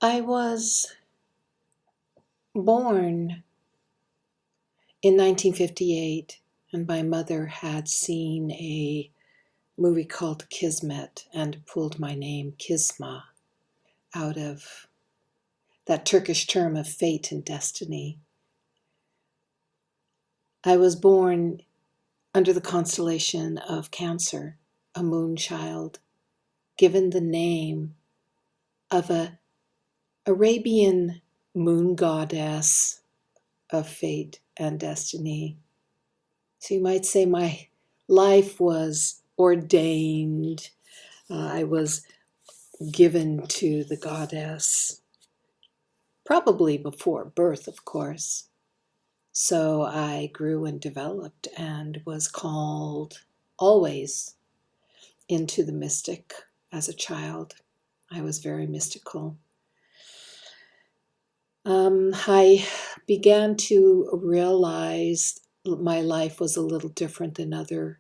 I was born in 1958, and my mother had seen a movie called Kismet and pulled my name Kisma out of that Turkish term of fate and destiny. I was born under the constellation of Cancer, a moon child, given the name of a Arabian moon goddess of fate and destiny. So you might say my life was ordained. I was given to the goddess, probably before birth, of course. So I grew and developed and was called always into the mystic as a child. I was very mystical. I began to realize my life was a little different than other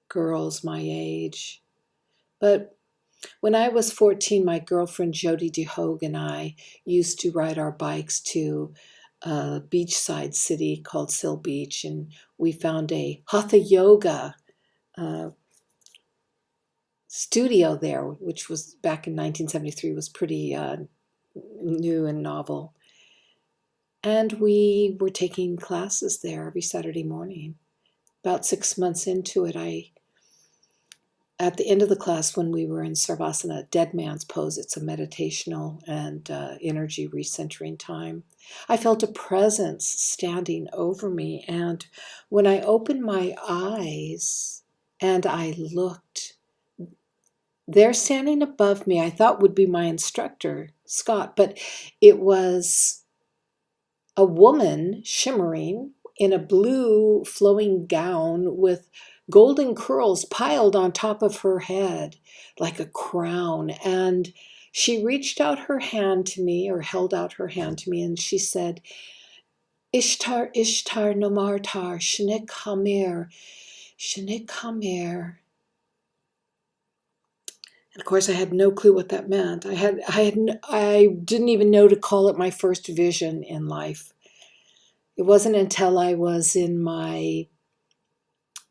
girls my age. But when I was 14, my girlfriend Jody DeHogue and I used to ride our bikes to a beachside city called Sill Beach, and we found a Hatha Yoga studio there, which was back in 1973, was pretty new and novel. And we were taking classes there every Saturday morning. About 6 months into it, at the end of the class, when we were in Sarvasana, dead man's pose, it's a meditational and energy recentering time, I felt a presence standing over me. And when I opened my eyes and I looked, there standing above me, I thought would be my instructor, Scott, but it was a woman shimmering in a blue flowing gown with golden curls piled on top of her head like a crown. And she reached out her hand to me, or held out her hand to me, and she said, Ishtar, Ishtar, Nomartar, Shnik Hamir, Shnik Hamir. And of course, I had no clue what that meant. I didn't even know to call it my first vision in life. It wasn't until I was in my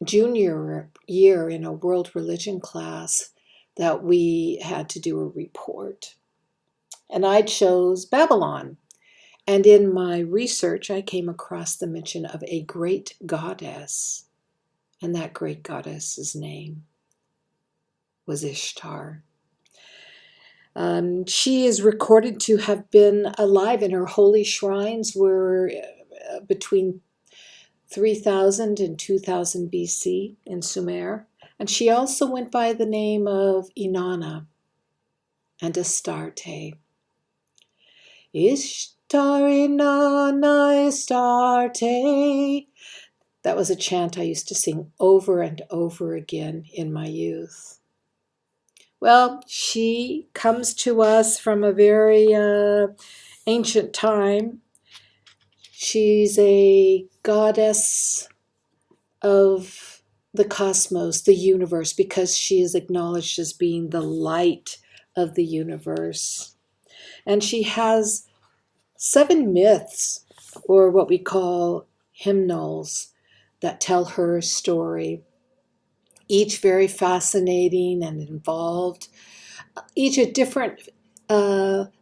junior year in a world religion class that we had to do a report. And I chose Babylon. And in my research, I came across the mention of a great goddess. And that great goddess's name was Ishtar. She is recorded to have been alive, and her holy shrines were between 3000 and 2000 BC in Sumer. And she also went by the name of Inanna and Astarte. Ishtar, Inanna, Astarte. That was a chant I used to sing over and over again in my youth. Well, she comes to us from a very ancient time. She's a goddess of the cosmos, the universe, because she is acknowledged as being the light of the universe. And she has 7 myths, or what we call hymnals, that tell her story, each very fascinating and involved, each a different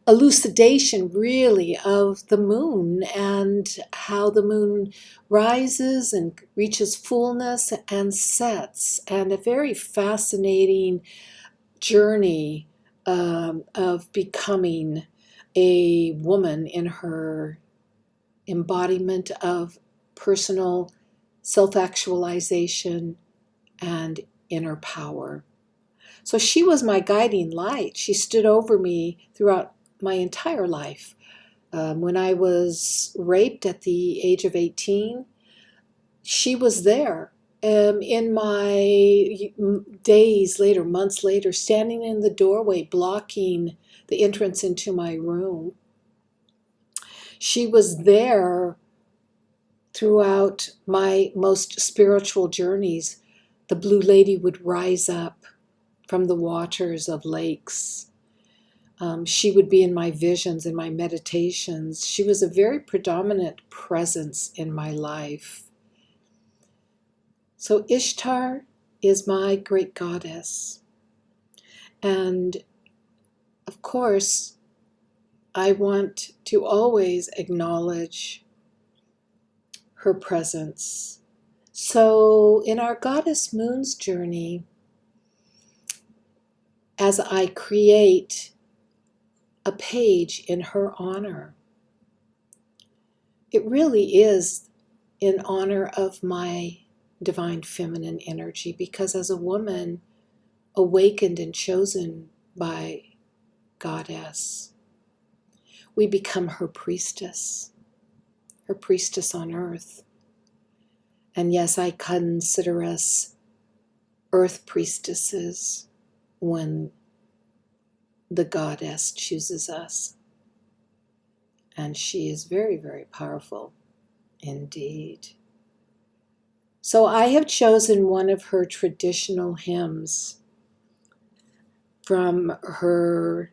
elucidation, really, of the moon and how the moon rises and reaches fullness and sets, and a very fascinating journey of becoming a woman in her embodiment of personal self-actualization and inner power. So she was my guiding light. She stood over me throughout my entire life. When I was raped at the age of 18, she was there. In my days later, months later, standing in the doorway, blocking the entrance into my room. She was there throughout my most spiritual journeys. The Blue Lady would rise up from the waters of lakes. She would be in my visions, in my meditations. She was a very predominant presence in my life. So Ishtar is my great goddess. And of course, I want to always acknowledge her presence. So in our Goddess Moon's journey, as I create a page in her honor, it really is in honor of my divine feminine energy, because as a woman awakened and chosen by Goddess, we become her priestess on earth. And yes, I consider us earth priestesses when the Goddess chooses us. And she is very, very powerful indeed. So I have chosen one of her traditional hymns from her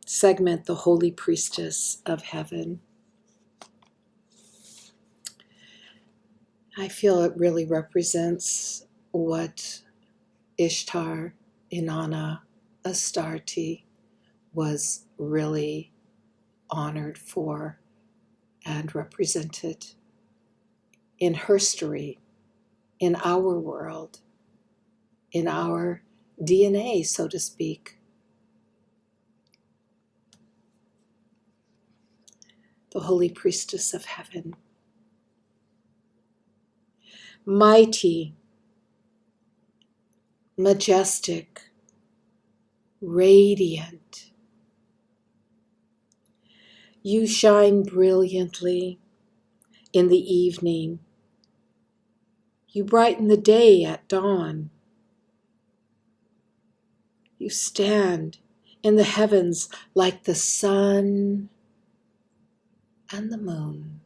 segment, The Holy Priestess of Heaven. I feel it really represents what Ishtar, Inanna, Astarte was really honored for and represented in her story, in our world, in our DNA, so to speak. The Holy Priestess of Heaven. Mighty, majestic, radiant. You shine brilliantly in the evening. You brighten the day at dawn. You stand in the heavens like the sun and the moon.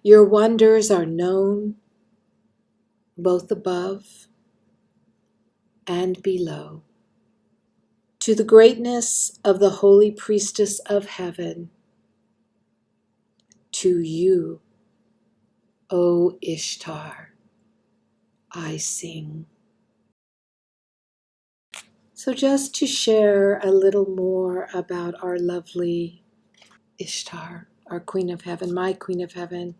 Your wonders are known both above and below. To the greatness of the Holy Priestess of Heaven, to you, O Ishtar, I sing. So just to share a little more about our lovely Ishtar, our Queen of Heaven, my Queen of Heaven.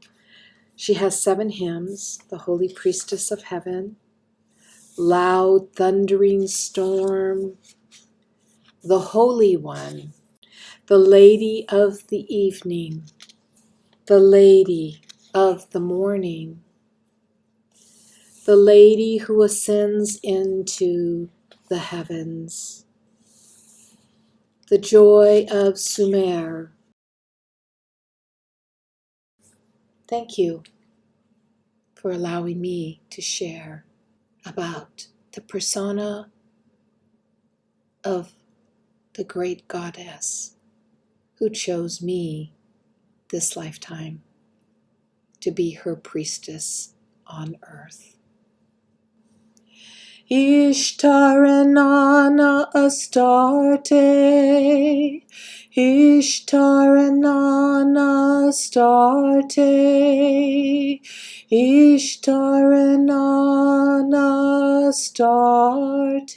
She has 7 hymns: the Holy Priestess of Heaven, Loud Thundering Storm, the Holy One, the Lady of the Evening, the Lady of the Morning, the Lady who ascends into the heavens, the Joy of Sumer. Thank you for allowing me to share about the persona of the great Goddess who chose me this lifetime to be her priestess on earth. Ishtar Inanna Astarte, Ishtar Inanna Astarte, Ishtar Inanna Astarte.